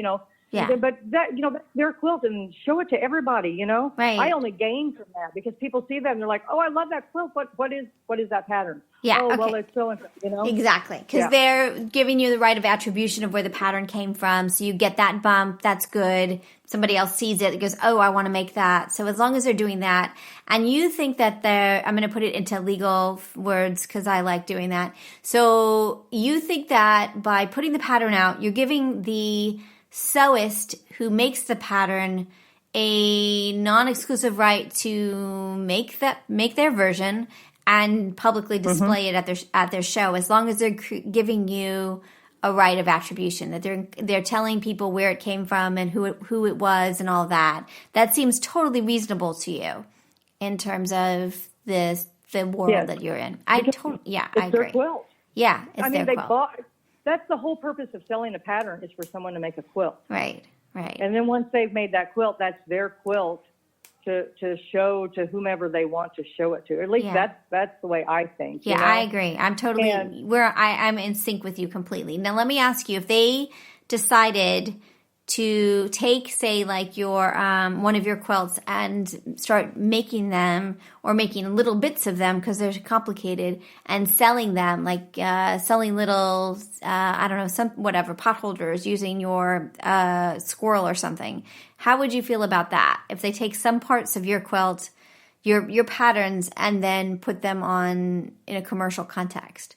Speaker 1: Yeah.
Speaker 2: But that's their quilt and show it to everybody,
Speaker 1: Right.
Speaker 2: I only gain from that because people see that and they're like, oh, I love that quilt. What is that pattern?
Speaker 1: Yeah.
Speaker 2: Oh,
Speaker 1: okay.
Speaker 2: well, it's so-and-so,
Speaker 1: Exactly. Because they're giving you the right of attribution of where the pattern came from. So you get that bump. That's good. Somebody else sees it. It goes, oh, I want to make that. So as long as they're doing that, and you think that I'm going to put it into legal words because I like doing that. So you think that by putting the pattern out, you're giving the sewist who makes the pattern a non-exclusive right to make their version and publicly display it at their show, as long as they're giving you a right of attribution, that they're telling people where it came from and who it was and all that. That seems totally reasonable to you in terms of the world that you're in. I agree.
Speaker 2: Their quilt.
Speaker 1: Yeah, it's their quilt.
Speaker 2: That's the whole purpose of selling a pattern, is for someone to make a quilt.
Speaker 1: Right.
Speaker 2: And then once they've made that quilt, that's their quilt to show to whomever they want to show it to. At least that's the way I think.
Speaker 1: Yeah, I agree. I'm totally I'm in sync with you completely. Now let me ask you, if they decided to take, say, like your one of your quilts and start making them, or making little bits of them because they're complicated, and selling them, like selling little pot holders using your squirrel or something. How would you feel about that if they take some parts of your quilt, your patterns, and then put them on in a commercial context?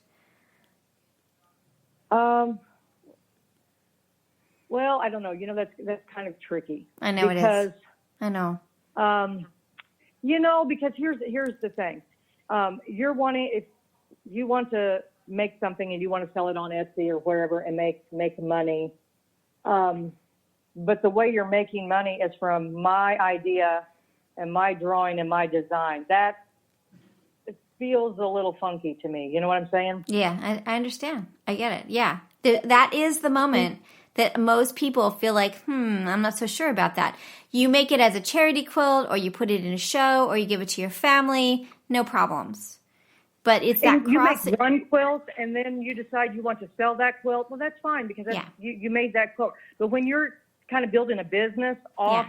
Speaker 2: Well, I don't know. That's kind of tricky.
Speaker 1: I know it is. I know.
Speaker 2: Because here's the thing. If you want to make something and you want to sell it on Etsy or wherever and make money, but the way you're making money is from my idea and my drawing and my design. It feels a little funky to me. You know what I'm saying?
Speaker 1: Yeah, I understand. I get it. Yeah. That is the moment that most people feel like, I'm not so sure about that. You make it as a charity quilt, or you put it in a show, or you give it to your family, no problems. But it's that
Speaker 2: you make one quilt and then you decide you want to sell that quilt. Well, that's fine, because you made that quilt. But when you're kind of building a business off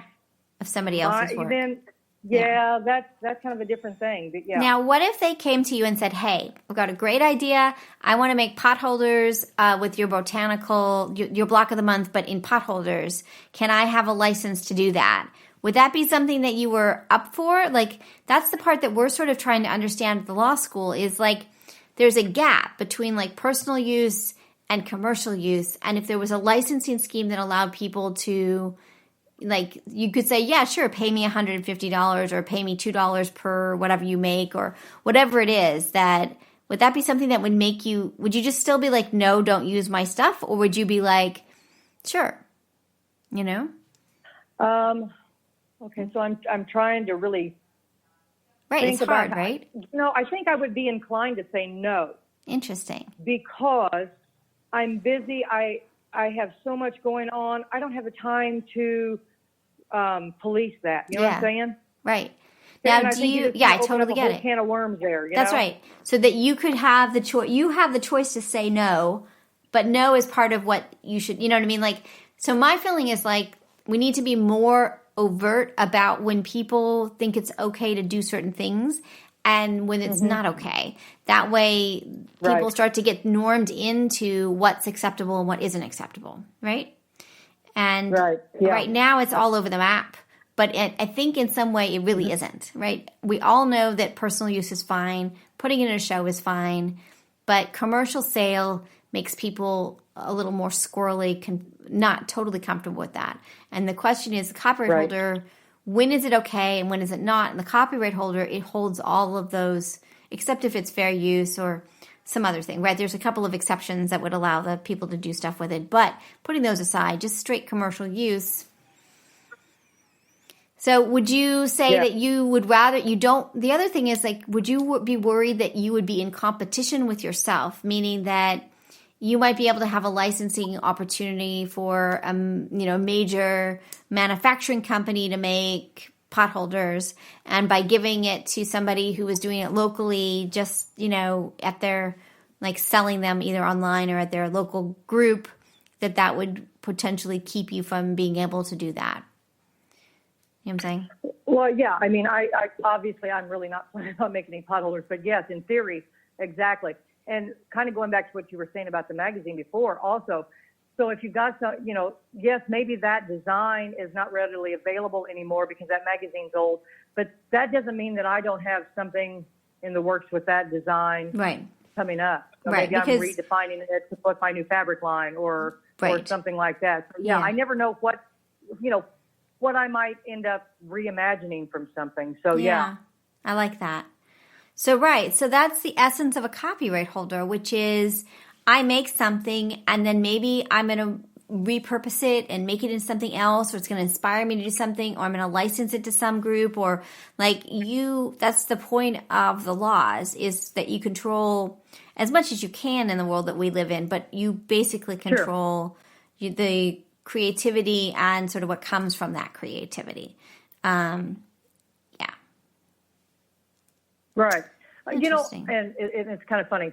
Speaker 1: of somebody else's work.
Speaker 2: Then that's kind of a different thing. But
Speaker 1: Now, what if they came to you and said, hey, I've got a great idea. I want to make pot holders with your your block of the month, but in pot holders. Can I have a license to do that? Would that be something that you were up for? Like, that's the part that we're sort of trying to understand at the law school is like, there's a gap between like personal use and commercial use. And if there was a licensing scheme that allowed people to, like, you could say, yeah, sure, pay me $150 or pay me $2 per whatever you make or whatever it is, would that be something that would make you, would you just still be like, no, don't use my stuff? Or would you be like, sure, you know?
Speaker 2: Okay, so I'm trying to really
Speaker 1: think it's hard, right?
Speaker 2: I think I would be inclined to say no.
Speaker 1: Interesting.
Speaker 2: Because I'm busy. I have so much going on. I don't have the time to police that. You know what I'm saying?
Speaker 1: Right. Now,
Speaker 2: I
Speaker 1: totally get it.
Speaker 2: Can of worms there.
Speaker 1: That's right. So that you could have the choice. You have the choice to say no, but no is part of what you should. You know what I mean? Like, so my feeling is like we need to be more overt about when people think it's okay to do certain things and when it's not okay. That way people start to get normed into what's acceptable and what isn't acceptable, right? And right now it's all over the map, but I think in some way it really isn't, right? We all know that personal use is fine, putting it in a show is fine, but commercial sale makes people a little more squirrely, not totally comfortable with that. And the question is, the copyright holder, when is it okay and when is it not? And the copyright holder, it holds all of those, except if it's fair use or some other thing, right? There's a couple of exceptions that would allow the people to do stuff with it. But putting those aside, just straight commercial use. So would you say that you would rather, the other thing is like, would you be worried that you would be in competition with yourself, meaning that you might be able to have a licensing opportunity for a major manufacturing company to make pot holders, and by giving it to somebody who is doing it locally, just at their like selling them either online or at their local group, that would potentially keep you from being able to do that. You know what I'm saying?
Speaker 2: Well, yeah. I mean, I obviously I'm really not planning on making any pot holders, but yes, in theory, exactly. And kind of going back to what you were saying about the magazine before also, so if you've got some, yes, maybe that design is not readily available anymore because that magazine's old, but that doesn't mean that I don't have something in the works with that design coming up. So maybe I'm redefining it to put my new fabric line or something like that. So I never know what I might end up reimagining from something. So
Speaker 1: I like that. So so that's the essence of a copyright holder, which is I make something and then maybe I'm going to repurpose it and make it into something else, or it's going to inspire me to do something, or I'm going to license it to some group, or that's the point of the laws, is that you control as much as you can in the world that we live in, but you basically control the creativity and sort of what comes from that creativity.
Speaker 2: Right. And it's kind of funny.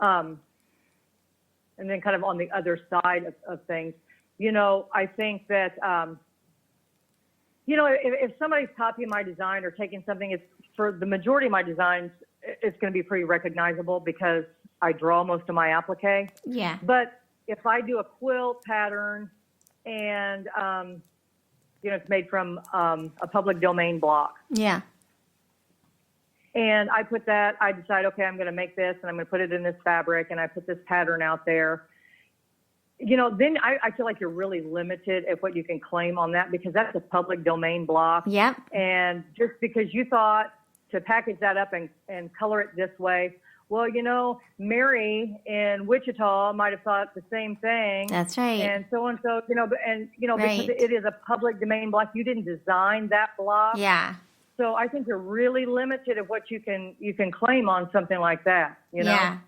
Speaker 2: And then kind of on the other side of things, I think that, if somebody's copying my design or taking something, it's for the majority of my designs, it's going to be pretty recognizable because I draw most of my applique.
Speaker 1: Yeah.
Speaker 2: But if I do a quilt pattern and, it's made from a public domain block. Yeah. And I decide, okay, I'm going to make this and I'm going to put it in this fabric and I put this pattern out there. Then I feel like you're really limited at what you can claim on that because that's a public domain block.
Speaker 1: Yep.
Speaker 2: And just because you thought to package that up and color it this way, well, Mary in Wichita might have thought the same thing.
Speaker 1: That's right.
Speaker 2: And so, because it is a public domain block, you didn't design that block.
Speaker 1: Yeah.
Speaker 2: So I think you're really limited at what you can claim on something like that.
Speaker 1: Yeah.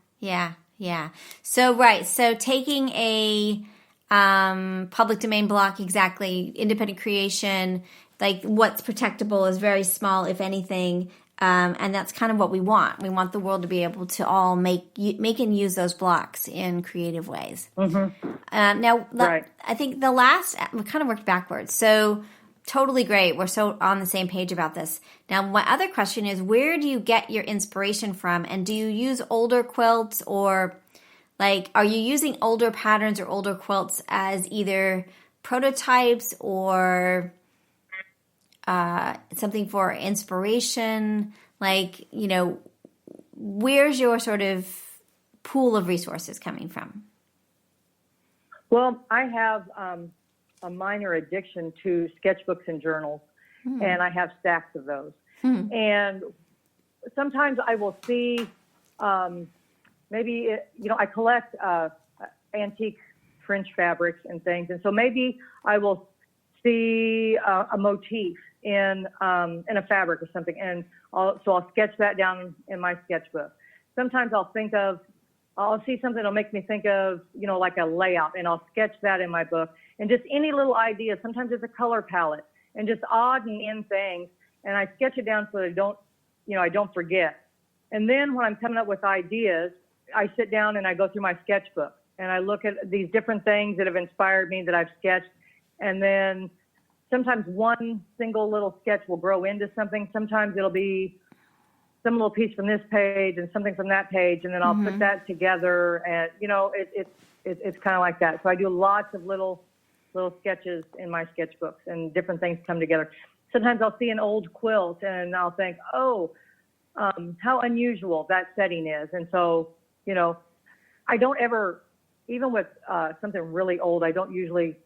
Speaker 1: So taking a public domain block, exactly, independent creation, like what's protectable is very small, if anything. And that's kind of what we want. We want the world to be able to all make and use those blocks in creative ways. Now,
Speaker 2: Right.
Speaker 1: I think we kind of worked backwards. So totally great. We're so on the same page about this. Now, my other question is, where do you get your inspiration from? And do you use older quilts, or are you using older patterns or older quilts as either prototypes or something for inspiration? Where's your sort of pool of resources coming from?
Speaker 2: Well, I have a minor addiction to sketchbooks and journals, and I have stacks of those. And sometimes I will see, I collect antique French fabrics and things, and so maybe I will see a motif in a fabric or something, and I'll sketch that down in my sketchbook. Sometimes I'll see something that'll make me think of, like a layout, and I'll sketch that in my book. And just any little idea. Sometimes it's a color palette, and just odd and end things, and I sketch it down so that I don't forget. And then when I'm coming up with ideas, I sit down and I go through my sketchbook, and I look at these different things that have inspired me that I've sketched, and then sometimes one single little sketch will grow into something. Sometimes it'll be some little piece from this page and something from that page, and then I'll put that together, and it's kind of like that. So I do lots of little sketches in my sketchbooks, and different things come together. Sometimes I'll see an old quilt and I'll think, how unusual that setting is. And so, I don't ever, even with something really old, I don't usually,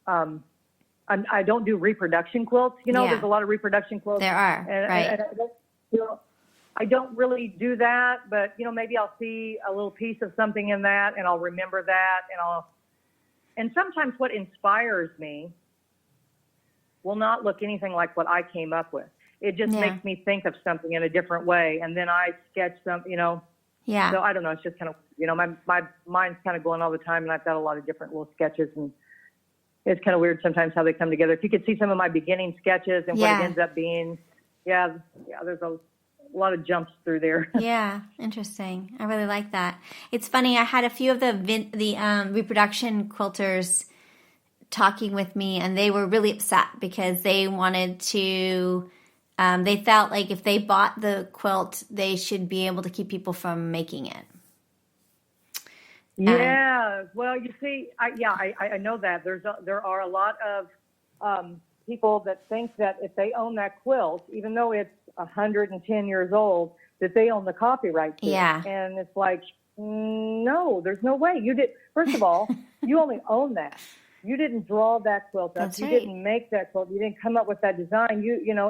Speaker 2: I don't do reproduction quilts. There's a lot of reproduction quilts.
Speaker 1: There are, right.
Speaker 2: And I don't really do that, but, maybe I'll see a little piece of something in that, and I'll remember that, and sometimes what inspires me will not look anything like what I came up with. It just makes me think of something in a different way, and then I sketch something,
Speaker 1: Yeah.
Speaker 2: So I don't know. It's just kind of, my mind's kind of going all the time, and I've got a lot of different little sketches, and it's kind of weird sometimes how they come together. If you could see some of my beginning sketches and what it ends up being, there's a lot of jumps through there.
Speaker 1: Yeah, interesting. I really like that. It's funny. I had a few of the reproduction quilters talking with me, and they were really upset because they wanted to. They felt like if they bought the quilt, they should be able to keep people from making it.
Speaker 2: Yeah. Well, you see, I know that there are a lot of people that think that if they own that quilt, even though it's 110 years old, that they own the copyright to it. And it's like, no, there's no way. You did. First of all, you only own that. You didn't draw that quilt up. You didn't make that quilt. You didn't come up with that design.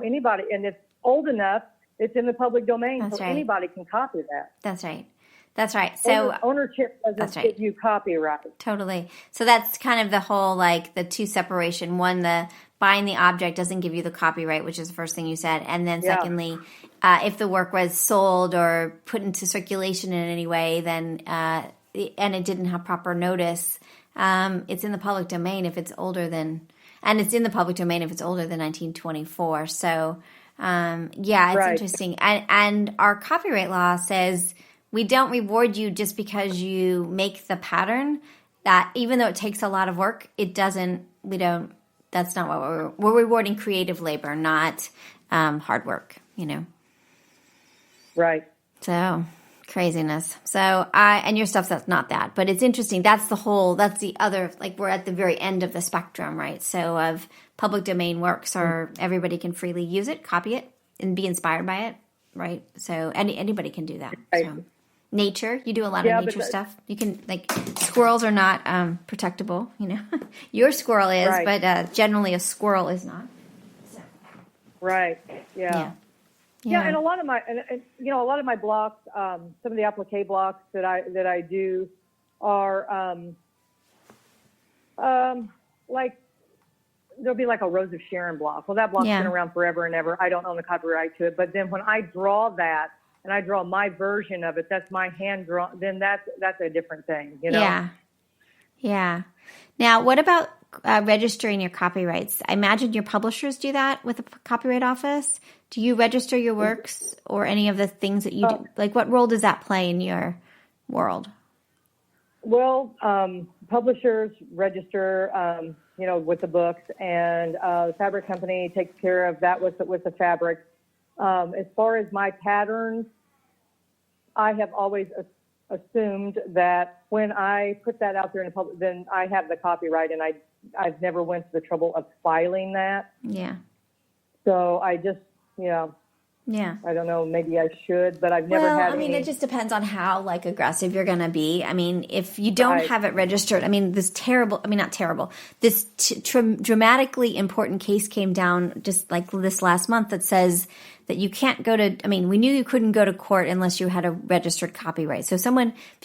Speaker 2: Anybody, and it's old enough, it's in the public domain, anybody can copy that.
Speaker 1: That's right. That's right. So
Speaker 2: ownership doesn't give you copyright.
Speaker 1: Totally. So that's kind of the whole, the two separation. One, the buying the object doesn't give you the copyright, which is the first thing you said. And then secondly, if the work was sold or put into circulation in any way, then and it didn't have proper notice, it's in the public domain if it's older than, and it's in the public domain if it's older than 1924. So it's interesting. And our copyright law says we don't reward you just because you make the pattern. That even though it takes a lot of work, that's not what we're rewarding creative labor, not hard work,
Speaker 2: Right.
Speaker 1: So craziness. So and your stuff, that's not that, but it's interesting. That's the other, we're at the very end of the spectrum, right? So of public domain works, or everybody can freely use it, copy it, and be inspired by it, right? So anybody can do that. Right. So nature, you do a lot of nature stuff. You can, squirrels are not protectable, Your squirrel is, but generally a squirrel is not. So.
Speaker 2: Right. Yeah. Yeah, and a lot of my blocks, some of the applique blocks that I do are there'll be a Rose of Sharon block. Well, that block's been around forever and ever. I don't own the copyright to it, but then when I draw that and I draw my version of it, that's my hand drawn. Then that's a different thing,
Speaker 1: Yeah. Now, what about registering your copyrights, I imagine your publishers do that with the Copyright Office. Do you register your works or any of the things that you do? Like, what role does that play in your world?
Speaker 2: Well, publishers register, with the books, and the fabric company takes care of that with the fabric. As far as my patterns, I have always assumed that when I put that out there in the public, then I have the copyright, and I've never went to the trouble of filing that.
Speaker 1: Yeah.
Speaker 2: So I just,
Speaker 1: Yeah.
Speaker 2: I don't know, maybe I should, but I've never had any.
Speaker 1: It just depends on how aggressive you're going to be. I mean, if you don't have it registered, this dramatically important case came down just like this last month that says that you can't go to, we knew you couldn't go to court unless you had a registered copyright. So if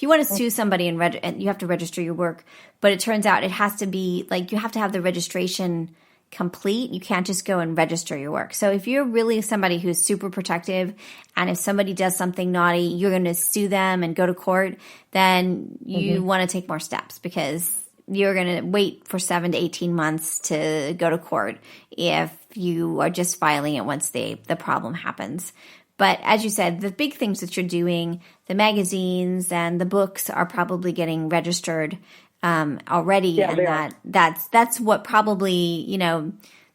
Speaker 1: you want to sue somebody and you have to register your work, but it turns out it has to be you have to have the registration complete. You can't just go and register your work. So if you're really somebody who's super protective, and if somebody does something naughty, you're going to sue them and go to court, then you want to take more steps, because you're going to wait for 7 to 18 months to go to court if you are just filing it once the problem happens. But as you said, the big things that you're doing, the magazines and the books are probably getting registered already,
Speaker 2: yeah,
Speaker 1: and that's what probably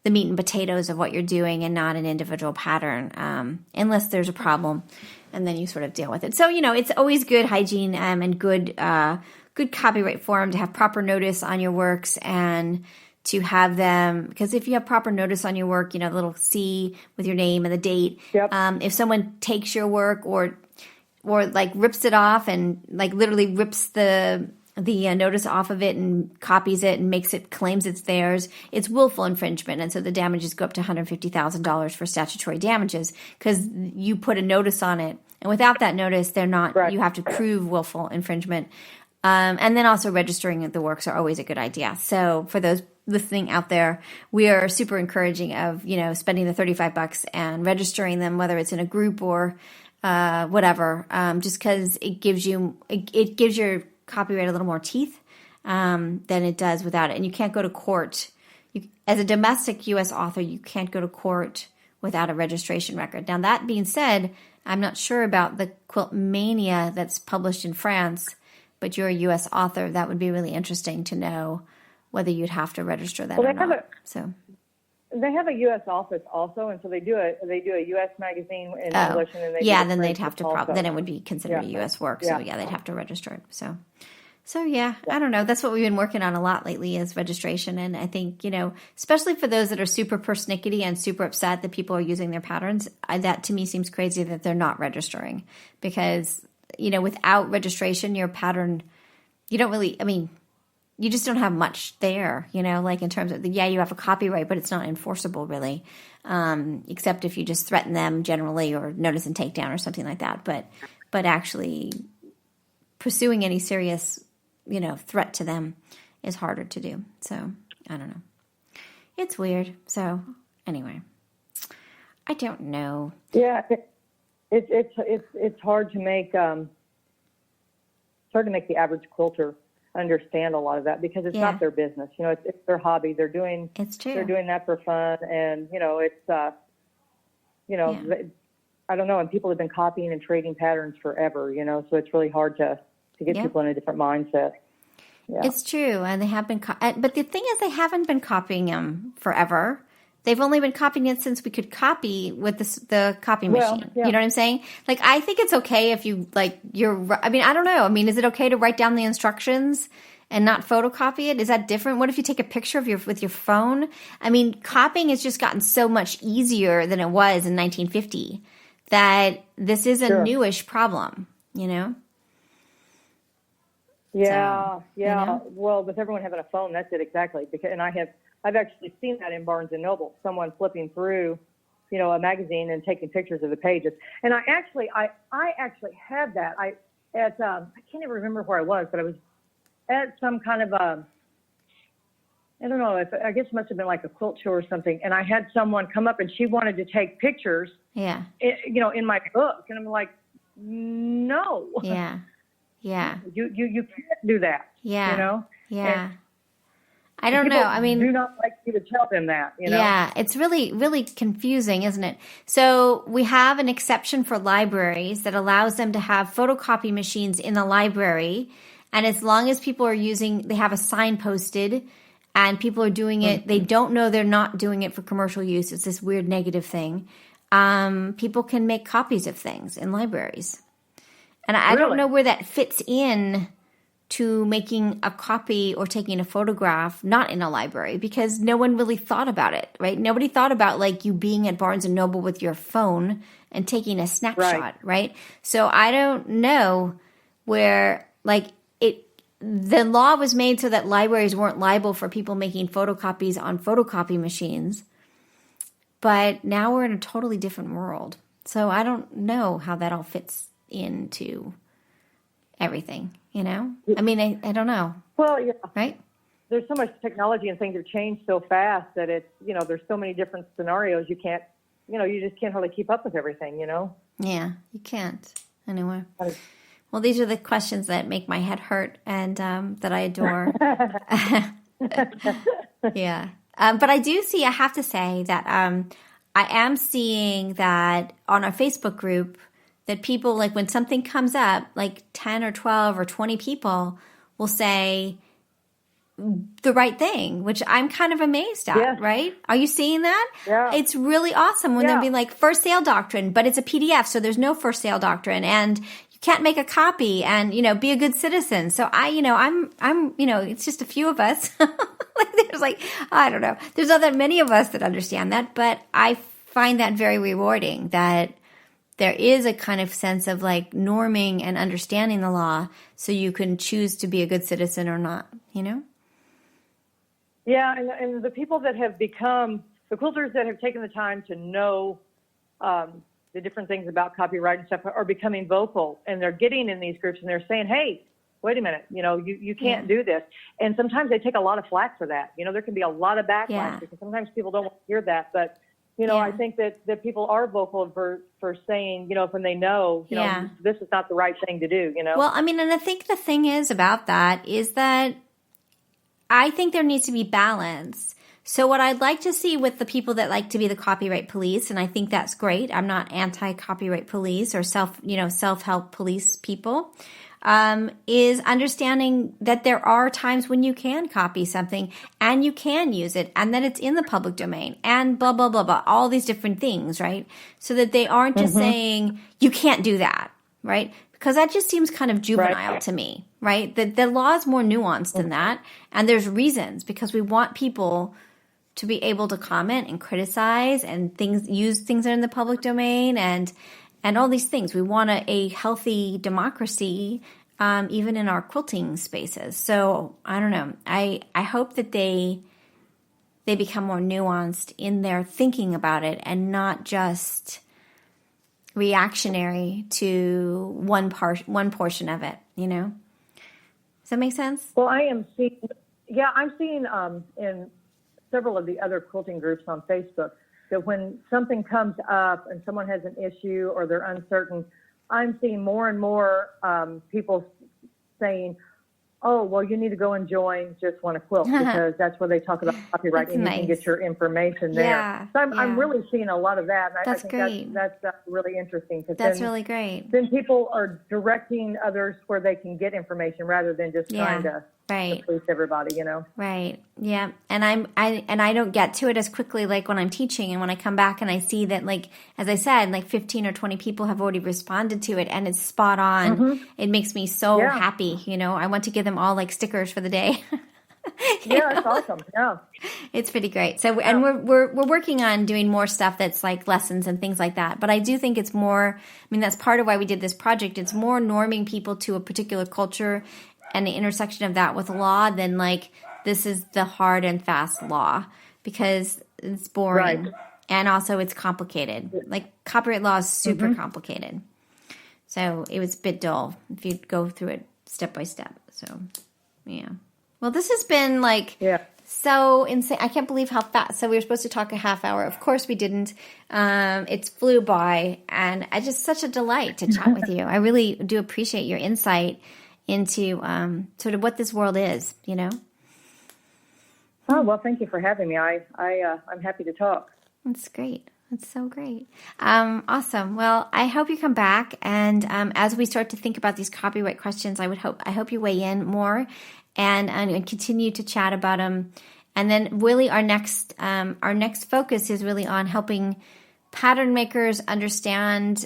Speaker 1: the meat and potatoes of what you're doing, and not an individual pattern, unless there's a problem, and then you sort of deal with it. So it's always good hygiene and good copyright form to have proper notice on your works, and to have them, because if you have proper notice on your work, the little C with your name and the date.
Speaker 2: Yep.
Speaker 1: If someone takes your work or rips it off and literally rips the notice off of it and copies it and claims it's theirs, it's willful infringement. And so the damages go up to $150,000 for statutory damages, because you put a notice on it. And without that notice, they're not,
Speaker 2: right.
Speaker 1: You have to prove willful infringement. And then also registering the works are always a good idea. So for those listening out there, we are super encouraging of, spending the $35 and registering them, whether it's in a group or whatever, just because it gives your copyright a little more teeth than it does without it. And you can't go to court. As a domestic U.S. author, you can't go to court without a registration record. Now, that being said, I'm not sure about the Quilt Mania that's published in France, but you're a U.S. author. That would be really interesting to know whether you'd have to register that or not.
Speaker 2: They have a U.S. office also, and so they do a U.S. magazine in English, and then
Speaker 1: then they'd have to then it would be considered a U.S. work. So they'd have to register it. So I don't know. That's what we've been working on a lot lately, is registration. And I think, especially for those that are super persnickety and super upset that people are using their patterns, that to me seems crazy that they're not registering, because, without registration, your pattern, you don't really, you just don't have much there, in terms of you have a copyright, but it's not enforceable really, except if you just threaten them generally or notice and takedown or something like that. But actually pursuing any serious, threat to them is harder to do. So I don't know. It's weird. So anyway, I don't know.
Speaker 2: Yeah, it's hard to make the average quilter understand a lot of that, because it's not their business. It's their hobby. They're doing that for fun, and it's I don't know. And people have been copying and trading patterns forever. So it's really hard to get people in a different mindset. Yeah.
Speaker 1: It's true, and they have been. But the thing is, they haven't been copying them forever. They've only been copying it since we could copy with the copy machine.
Speaker 2: Yeah.
Speaker 1: You know what I'm saying? I think it's okay if you I don't know. Is it okay to write down the instructions and not photocopy it? Is that different? What if you take a picture with your phone? Copying has just gotten so much easier than it was in 1950 that this is a newish problem,
Speaker 2: Yeah. Well, with everyone having a phone, that's it exactly. And I've actually seen that in Barnes and Noble. Someone flipping through, a magazine and taking pictures of the pages. And I actually had that. I can't even remember where I was, but I was at some kind of I don't know, I guess it must have been like a quilt show or something. And I had someone come up and she wanted to take pictures.
Speaker 1: Yeah.
Speaker 2: In my book, and I'm like, no.
Speaker 1: Yeah. Yeah.
Speaker 2: You can't do that.
Speaker 1: Yeah.
Speaker 2: Yeah.
Speaker 1: I don't know. I mean,
Speaker 2: do not like you to tell them that, you know?
Speaker 1: Yeah, it's really, really confusing, isn't it? So we have an exception for libraries that allows them to have photocopy machines in the library. And as long as people are they have a sign posted and people are doing it, they don't know they're not doing it for commercial use. It's this weird negative thing. People can make copies of things in libraries. And I don't know where that fits in to making a copy or taking a photograph not in a library, because no one really thought about it, right? Nobody thought about like you being at Barnes and Noble with your phone and taking a snapshot, right? So I don't know where the law was made so that libraries weren't liable for people making photocopies on photocopy machines. But now we're in a totally different world. So I don't know how that all fits into everything, you know? I mean, I don't know.
Speaker 2: Well, yeah.
Speaker 1: Right?
Speaker 2: There's so much technology and things have changed so fast that it's, you know, there's so many different scenarios you can't, you know, you just can't hardly keep up with everything, you know?
Speaker 1: Yeah, you can't. Anyway. Well, these are the questions that make my head hurt and that I adore. Yeah. But I have to say that I am seeing that on our Facebook group that people, like when something comes up, like 10 or 12 or 20 people will say the right thing, which I'm kind of amazed at, right? Are you seeing that?
Speaker 2: Yeah.
Speaker 1: It's really awesome when they'll be like first sale doctrine, but it's a PDF, so there's no first sale doctrine, and you can't make a copy, and, you know, be a good citizen. So I'm, you know, it's just a few of us. I don't know. There's many of us that understand that, but I find that very rewarding that there is a kind of sense of like norming and understanding the law so you can choose to be a good citizen or not, you know?
Speaker 2: Yeah, and the people that have become, the quilters that have taken the time to know the different things about copyright and stuff are becoming vocal, and they're getting in these groups and they're saying, hey, wait a minute, you know, you can't do this. And sometimes they take a lot of flack for that. You know, there can be a lot of backlash because sometimes people don't want to hear that. But, you know, I think that people are vocal for saying, you know, when they know, you know, this is not the right thing to do, you know.
Speaker 1: Well, I mean, and I think the thing is about that is that I think there needs to be balance. So what I'd like to see with the people that like to be the copyright police, and I think that's great. I'm not anti-copyright police or self-help police people, is understanding that there are times when you can copy something and you can use it and that it's in the public domain and blah, blah, blah, blah, all these different things, right? So that they aren't just saying, you can't do that, right? Because that just seems kind of juvenile to me, right? The law is more nuanced than that. And there's reasons, because we want people to be able to comment and criticize and use things that are in the public domain and all these things. We want a healthy democracy, even in our quilting spaces. So I don't know. I hope that they become more nuanced in their thinking about it and not just reactionary to one portion of it. You know, does that make sense?
Speaker 2: Well, I'm seeing in several of the other quilting groups on Facebook that when something comes up and someone has an issue or they're uncertain, I'm seeing more and more people saying, oh, well, you need to go and join JustWannaQuilt because that's where they talk about copyright and you can get your information there.
Speaker 1: Yeah,
Speaker 2: so I'm really seeing a lot of that. And
Speaker 1: that's
Speaker 2: I think
Speaker 1: great.
Speaker 2: That's really interesting.
Speaker 1: That's really great.
Speaker 2: Then people are directing others where they can get information rather than just trying to police everybody, you know?
Speaker 1: Right. Yeah. And I don't get to it as quickly like when I'm teaching, and when I come back and I see that, like, as I said, like 15 or 20 people have already responded to it and it's spot on. It makes me so happy. You know, I want to give them all like stickers for the day.
Speaker 2: That's awesome. Yeah.
Speaker 1: It's pretty great. So, and we're working on doing more stuff that's like lessons and things like that. But I do think it's more, I mean, that's part of why we did this project. It's more norming people to a particular culture and the intersection of that with law than like, this is the hard and fast law, because it's boring. Right. And also it's complicated. Like copyright law is super complicated. So it was a bit dull if you go through it step by step. So, yeah. Well, this has been like so insane. I can't believe how fast. So we were supposed to talk a half hour. Of course we didn't. It's flew by, and it's just such a delight to chat with you. I really do appreciate your insight into sort of what this world is, you know?
Speaker 2: Oh, well, thank you for having me. I'm happy to talk.
Speaker 1: That's great. That's so great. Awesome. Well, I hope you come back. And as we start to think about these copyright questions, I hope you weigh in more and continue to chat about them. And then really our next focus is really on helping pattern makers understand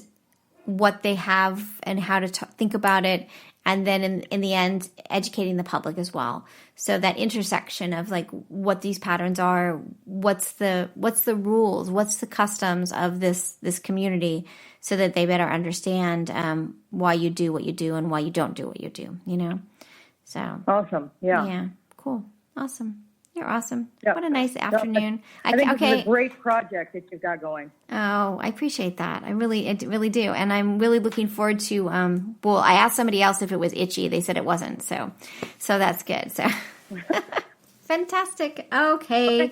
Speaker 1: what they have and how to think about it. And then in the end, educating the public as well. So that intersection of like what these patterns are, what's the rules, what's the customs of this community, so that they better understand why you do what you do and why you don't do what you do. So
Speaker 2: awesome. Yeah.
Speaker 1: Yeah. Cool. Awesome. You're awesome.
Speaker 2: Yep.
Speaker 1: What a nice afternoon.
Speaker 2: I think this is a great project that you've got going.
Speaker 1: Oh, I appreciate that. I really do. And I'm really looking forward to, I asked somebody else if it was itchy. They said it wasn't. So that's good. So fantastic. Okay.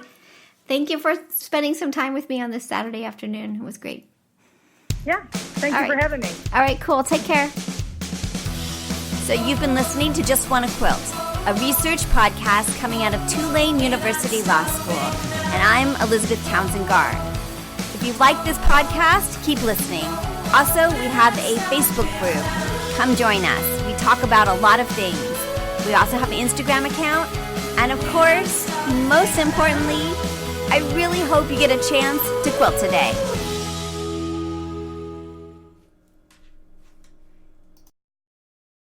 Speaker 1: Thank you for spending some time with me on this Saturday afternoon. It was great.
Speaker 2: Yeah. Thank you for having me.
Speaker 1: All right, cool. Take care.
Speaker 3: So you've been listening to Just Wanna Quilt, a research podcast coming out of Tulane University Law School. And I'm Elizabeth Townsend Garr. If you like this podcast, keep listening. Also, we have a Facebook group. Come join us. We talk about a lot of things. We also have an Instagram account. And of course, most importantly, I really hope you get a chance to quilt today.